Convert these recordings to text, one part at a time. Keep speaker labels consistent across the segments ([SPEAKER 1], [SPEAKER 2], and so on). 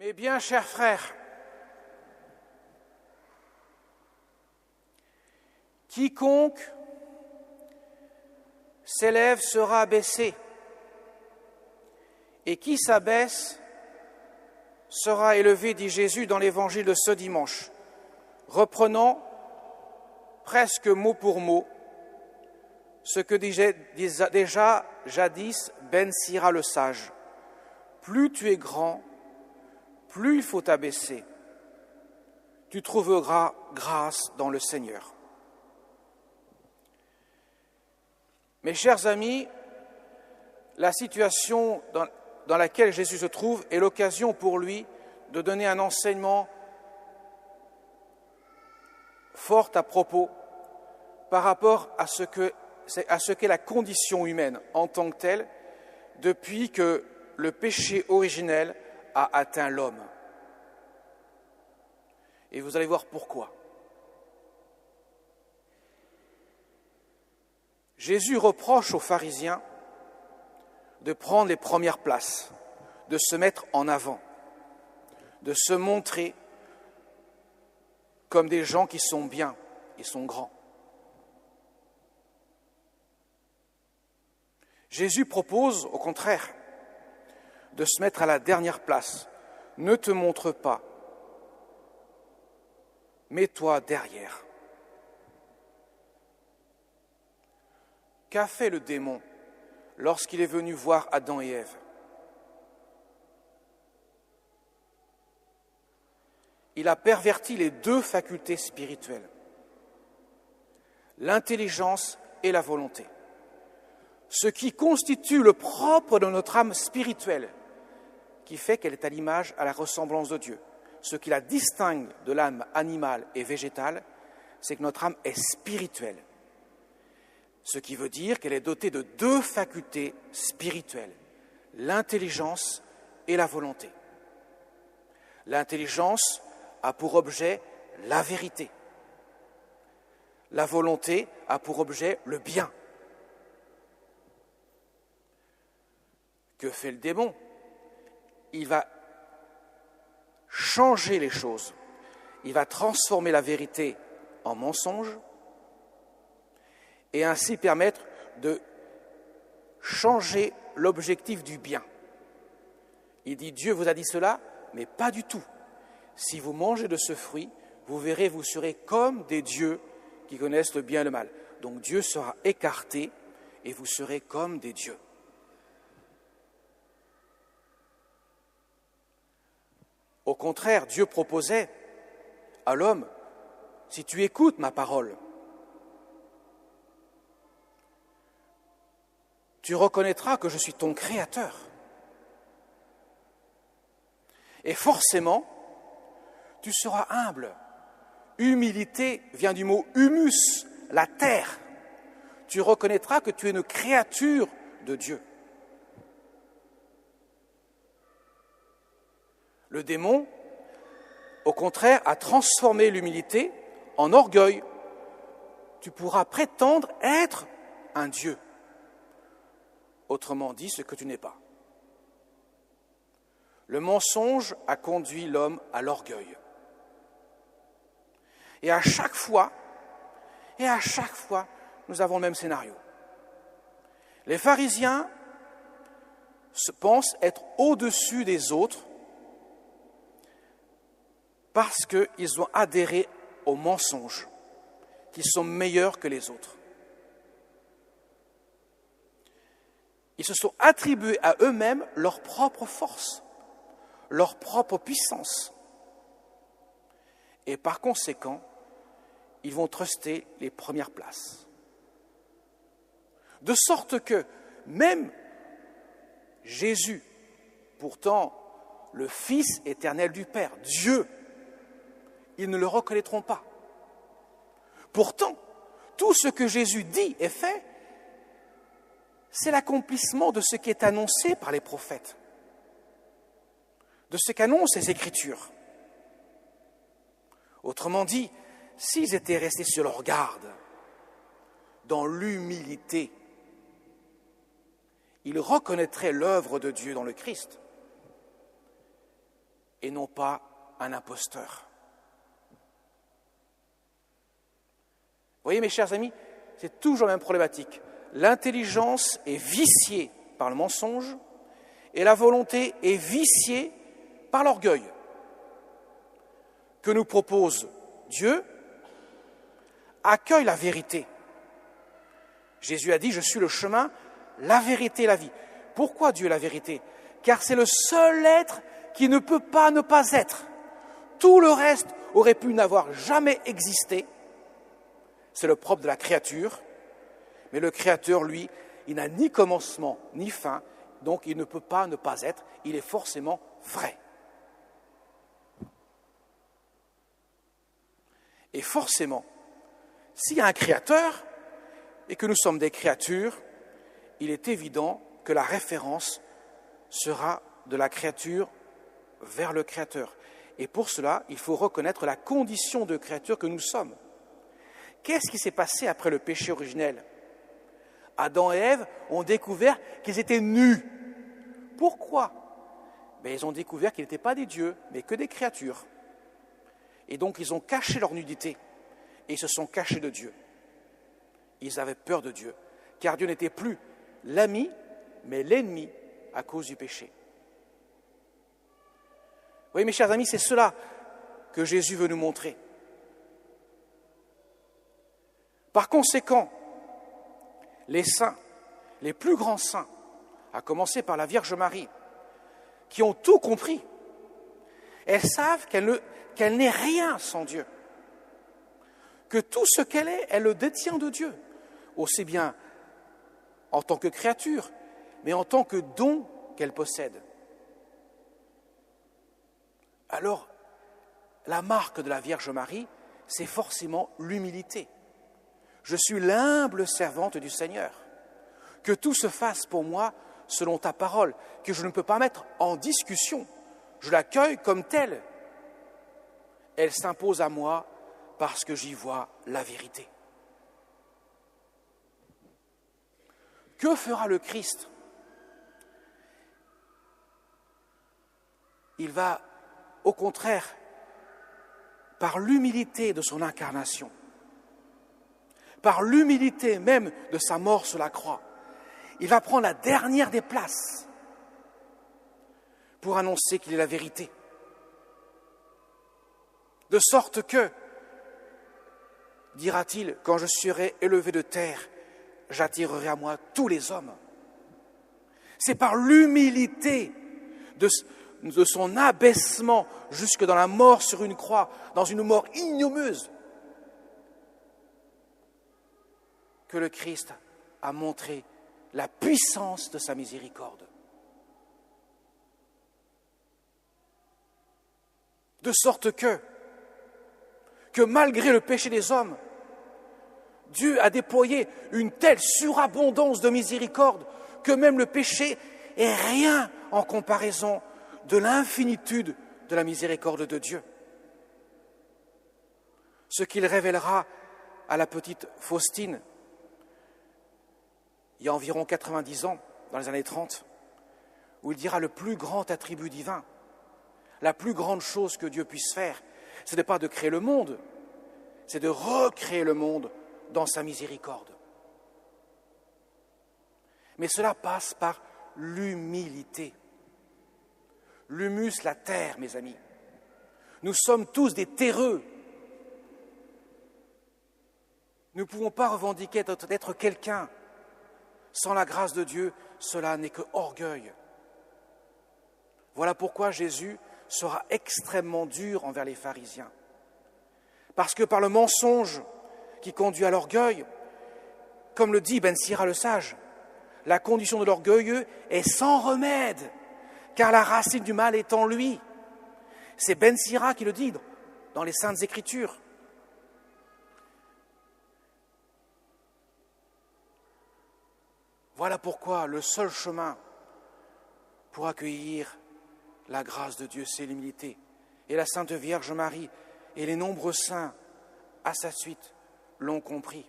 [SPEAKER 1] Mes bien chers frères, quiconque s'élève sera abaissé, et qui s'abaisse sera élevé, dit Jésus dans l'évangile de ce dimanche, reprenant presque mot pour mot ce que disait déjà jadis Ben Sira le sage. Plus tu es grand, plus il faut t'abaisser. Tu trouveras grâce dans le Seigneur. Mes chers amis, la situation dans laquelle Jésus se trouve est l'occasion pour lui de donner un enseignement fort à propos par rapport à ce qu'est la condition humaine en tant que telle depuis que le péché originel a atteint l'homme. Et vous allez voir pourquoi. Jésus reproche aux pharisiens de prendre les premières places, de se mettre en avant, de se montrer comme des gens qui sont bien et sont grands. Jésus propose, au contraire, de se mettre à la dernière place. Ne te montre pas, mets-toi derrière. Qu'a fait le démon lorsqu'il est venu voir Adam et Ève? Il a perverti les deux facultés spirituelles, l'intelligence et la volonté. Ce qui constitue le propre de notre âme spirituelle, qui fait qu'elle est à l'image, à la ressemblance de Dieu. Ce qui la distingue de l'âme animale et végétale, c'est que notre âme est spirituelle. Ce qui veut dire qu'elle est dotée de deux facultés spirituelles, l'intelligence et la volonté. L'intelligence a pour objet la vérité. La volonté a pour objet le bien. Que fait le démon? Il va changer les choses. Il va transformer la vérité en mensonge et ainsi permettre de changer l'objectif du bien. Il dit, Dieu vous a dit cela, mais pas du tout. Si vous mangez de ce fruit, vous verrez, vous serez comme des dieux qui connaissent le bien et le mal. Donc Dieu sera écarté et vous serez comme des dieux. Au contraire, Dieu proposait à l'homme, si tu écoutes ma parole, tu reconnaîtras que je suis ton créateur. Et forcément, tu seras humble. Humilité vient du mot humus, la terre. Tu reconnaîtras que tu es une créature de Dieu. Le démon, au contraire, a transformé l'humilité en orgueil. Tu pourras prétendre être un Dieu. Autrement dit, ce que tu n'es pas. Le mensonge a conduit l'homme à l'orgueil. Et à chaque fois, nous avons le même scénario. Les pharisiens pensent être au-dessus des autres parce qu'ils ont adhéré au mensonge, qu'ils sont meilleurs que les autres. Ils se sont attribués à eux-mêmes leur propre force, leur propre puissance. Et par conséquent, ils vont truster les premières places. De sorte que même Jésus, pourtant le Fils éternel du Père, Dieu, ils ne le reconnaîtront pas. Pourtant, tout ce que Jésus dit et fait, c'est l'accomplissement de ce qui est annoncé par les prophètes, de ce qu'annoncent les Écritures. Autrement dit, s'ils étaient restés sur leur garde, dans l'humilité, ils reconnaîtraient l'œuvre de Dieu dans le Christ. et non pas un imposteur. Vous voyez, mes chers amis, c'est toujours la même problématique. L'intelligence est viciée par le mensonge et la volonté est viciée par l'orgueil. Que nous propose Dieu? Accueille la vérité. Jésus a dit, je suis le chemin, la vérité et la vie. Pourquoi Dieu est la vérité? Car c'est le seul être qui ne peut pas ne pas être. Tout le reste aurait pu n'avoir jamais existé. C'est le propre de la créature. Mais le Créateur, lui, il n'a ni commencement ni fin, donc il ne peut pas ne pas être. Il est forcément vrai. Et forcément, s'il y a un Créateur et que nous sommes des créatures, il est évident que la référence sera de la créature vers le Créateur. Et pour cela, il faut reconnaître la condition de créature que nous sommes. Qu'est-ce qui s'est passé après le péché originel? Adam et Ève ont découvert qu'ils étaient nus. Pourquoi? Ils ont découvert qu'ils n'étaient pas des dieux, mais que des créatures. Et donc, ils ont caché leur nudité et ils se sont cachés de Dieu. Ils avaient peur de Dieu, car Dieu n'était plus l'ami, mais l'ennemi à cause du péché. Oui, mes chers amis, c'est cela que Jésus veut nous montrer. Par conséquent, les saints, les plus grands saints, à commencer par la Vierge Marie, qui ont tout compris, elles savent qu'elle n'est rien sans Dieu, que tout ce qu'elle est, elle le détient de Dieu, aussi bien en tant que créature, mais en tant que don qu'elle possède. Alors, la marque de la Vierge Marie, c'est forcément l'humilité. Je suis l'humble servante du Seigneur. Que tout se fasse pour moi selon ta parole, que je ne peux pas mettre en discussion. Je l'accueille comme telle. Elle s'impose à moi parce que j'y vois la vérité. Que fera le Christ? Il va, au contraire, par l'humilité de son incarnation, par l'humilité même de sa mort sur la croix, il va prendre la dernière des places pour annoncer qu'il est la vérité. De sorte que, dira-t-il, quand je serai élevé de terre, j'attirerai à moi tous les hommes. C'est par l'humilité de son abaissement jusque dans la mort sur une croix, dans une mort ignominieuse, que le Christ a montré la puissance de sa miséricorde. De sorte que malgré le péché des hommes, Dieu a déployé une telle surabondance de miséricorde que même le péché est rien en comparaison de l'infinitude de la miséricorde de Dieu. Ce qu'il révélera à la petite Faustine, il y a environ 90 ans, dans les années 30, où il dira le plus grand attribut divin, la plus grande chose que Dieu puisse faire, ce n'est pas de créer le monde, c'est de recréer le monde dans sa miséricorde. Mais cela passe par l'humilité. L'humus, la terre, mes amis. Nous sommes tous des terreux. Nous ne pouvons pas revendiquer d'être quelqu'un. Sans la grâce de Dieu, cela n'est que orgueil. Voilà pourquoi Jésus sera extrêmement dur envers les pharisiens. Parce que par le mensonge qui conduit à l'orgueil, comme le dit Ben Sira le sage, la condition de l'orgueilleux est sans remède, car la racine du mal est en lui. C'est Ben Sira qui le dit dans les Saintes Écritures. Voilà pourquoi le seul chemin pour accueillir la grâce de Dieu, c'est l'humilité. Et la Sainte Vierge Marie et les nombreux saints à sa suite l'ont compris.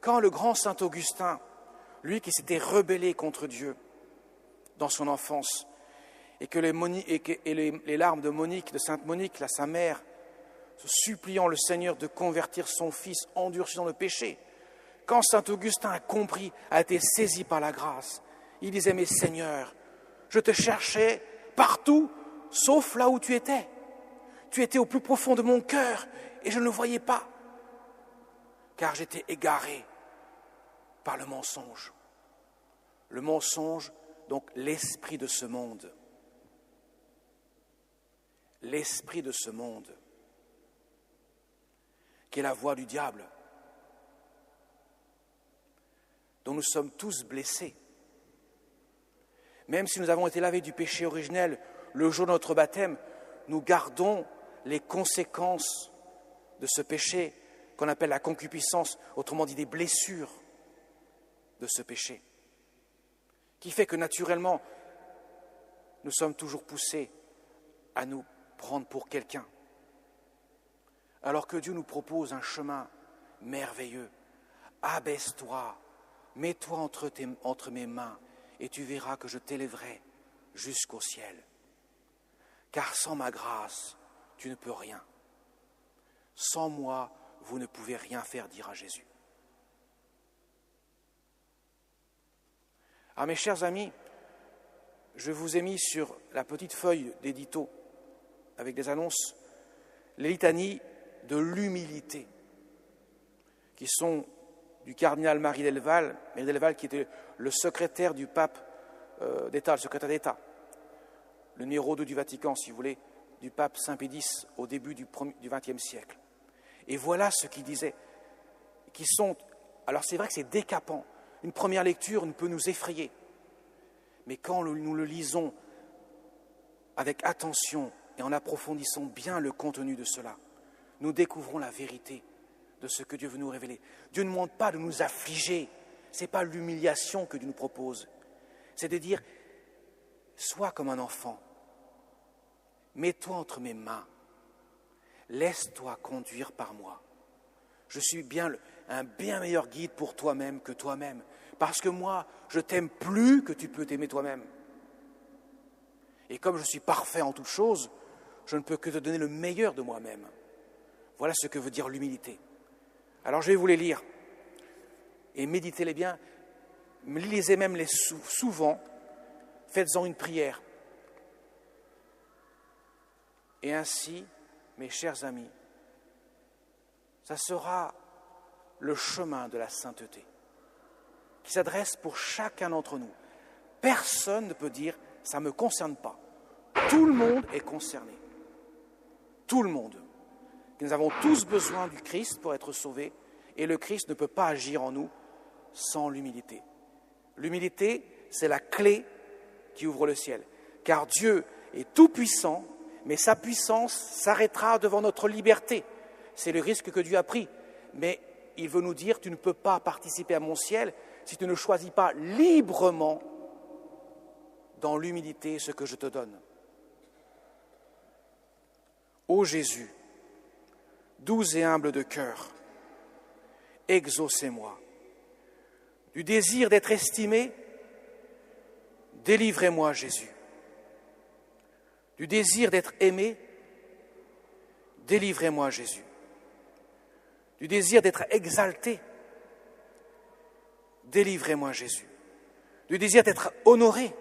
[SPEAKER 1] Quand le grand Saint Augustin, lui qui s'était rebellé contre Dieu dans son enfance, et que les larmes de Monique, de Sainte Monique, sa mère, se suppliant le Seigneur de convertir son fils endurci dans le péché. Quand saint Augustin a compris, a été saisi par la grâce, il disait, mais Seigneur, je te cherchais partout, sauf là où tu étais. Tu étais au plus profond de mon cœur et je ne le voyais pas, car j'étais égaré par le mensonge. Le mensonge, donc l'esprit de ce monde. L'esprit de ce monde, qui est la voix du diable, dont nous sommes tous blessés. Même si nous avons été lavés du péché originel le jour de notre baptême, nous gardons les conséquences de ce péché qu'on appelle la concupiscence, autrement dit des blessures de ce péché, qui fait que naturellement, nous sommes toujours poussés à nous prendre pour quelqu'un, alors que Dieu nous propose un chemin merveilleux. Abaisse-toi, mets-toi entre mes mains, et tu verras que je t'élèverai jusqu'au ciel. Car sans ma grâce, tu ne peux rien. Sans moi, vous ne pouvez rien faire, dira Jésus. Ah, mes chers amis, je vous ai mis sur la petite feuille d'édito avec des annonces les litanies de l'humilité qui sont du cardinal Marie Delval qui était le secrétaire du pape d'État, le secrétaire d'État, le numéro 2 du Vatican, si vous voulez, du pape Saint Pédis au début du XXe siècle. Et voilà ce qu'il disait, qui sont... Alors c'est vrai que c'est décapant. Une première lecture peut nous effrayer. Mais quand nous le lisons avec attention et en approfondissant bien le contenu de cela, nous découvrons la vérité de ce que Dieu veut nous révéler. Dieu ne demande pas de nous affliger. Ce n'est pas l'humiliation que Dieu nous propose. C'est de dire, sois comme un enfant. Mets-toi entre mes mains. Laisse-toi conduire par moi. Je suis un bien meilleur guide pour toi-même que toi-même. Parce que moi, je t'aime plus que tu peux t'aimer toi-même. Et comme je suis parfait en toutes choses, je ne peux que te donner le meilleur de moi-même. Voilà ce que veut dire l'humilité. Alors je vais vous les lire. Et méditez-les bien. Lisez même les souvent. Faites-en une prière. Et ainsi, mes chers amis, ça sera le chemin de la sainteté qui s'adresse pour chacun d'entre nous. Personne ne peut dire « ça ne me concerne pas ». Tout le monde est concerné. Tout le monde. Nous avons tous besoin du Christ pour être sauvés et le Christ ne peut pas agir en nous sans l'humilité. L'humilité, c'est la clé qui ouvre le ciel. Car Dieu est tout-puissant, mais sa puissance s'arrêtera devant notre liberté. C'est le risque que Dieu a pris. Mais il veut nous dire, tu ne peux pas participer à mon ciel si tu ne choisis pas librement dans l'humilité ce que je te donne. Ô Jésus, doux et humble de cœur, exaucez-moi. Du désir d'être estimé, délivrez-moi Jésus. Du désir d'être aimé, délivrez-moi Jésus. Du désir d'être exalté, délivrez-moi Jésus. Du désir d'être honoré,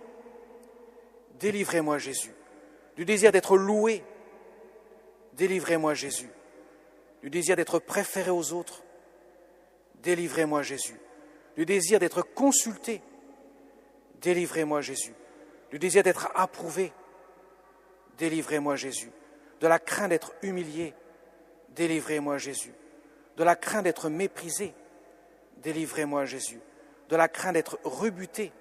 [SPEAKER 1] délivrez-moi Jésus. Du désir d'être loué, délivrez-moi Jésus. Du désir d'être préféré aux autres, délivrez-moi Jésus. Du désir d'être consulté, délivrez-moi Jésus. Du désir d'être approuvé, délivrez-moi Jésus. De la crainte d'être humilié, délivrez-moi Jésus. De la crainte d'être méprisé, délivrez-moi Jésus. De la crainte d'être rebuté,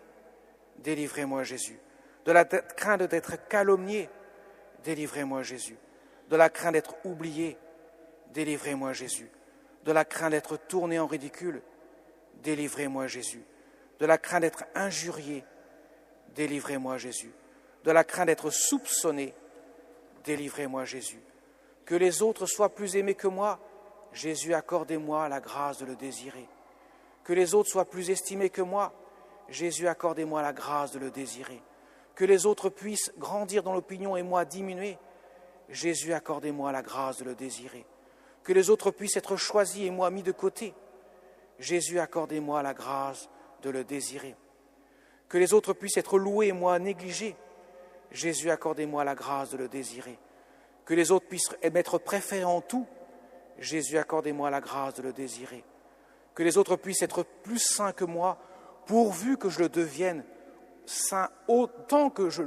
[SPEAKER 1] délivrez-moi Jésus. De la crainte d'être calomnié, délivrez-moi Jésus. De la crainte d'être oublié, délivrez-moi Jésus. De la crainte d'être tourné en ridicule, délivrez-moi Jésus. De la crainte d'être injurié, délivrez-moi Jésus. De la crainte d'être soupçonné, délivrez-moi Jésus. Que les autres soient plus aimés que moi, Jésus, accordez-moi la grâce de le désirer. Que les autres soient plus estimés que moi, Jésus, accordez-moi la grâce de le désirer. que les autres puissent grandir dans l'opinion et moi diminuer. Jésus, accordez-moi la grâce de le désirer. Que les autres puissent être choisis et moi mis de côté. Jésus, accordez-moi la grâce de le désirer. Que les autres puissent être loués et moi négligé. Jésus, accordez-moi la grâce de le désirer. Que les autres puissent m'être préférés en tout. Jésus, accordez-moi la grâce de le désirer. Que les autres puissent être plus saints que moi, pourvu que je le devienne saint autant que je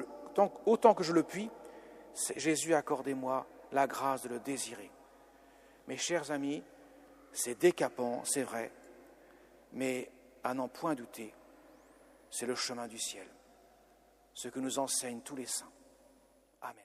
[SPEAKER 1] le puis. Jésus, accordez-moi la grâce de le désirer. Mes chers amis, c'est décapant, c'est vrai, mais à n'en point douter, c'est le chemin du ciel, ce que nous enseignent tous les saints. Amen.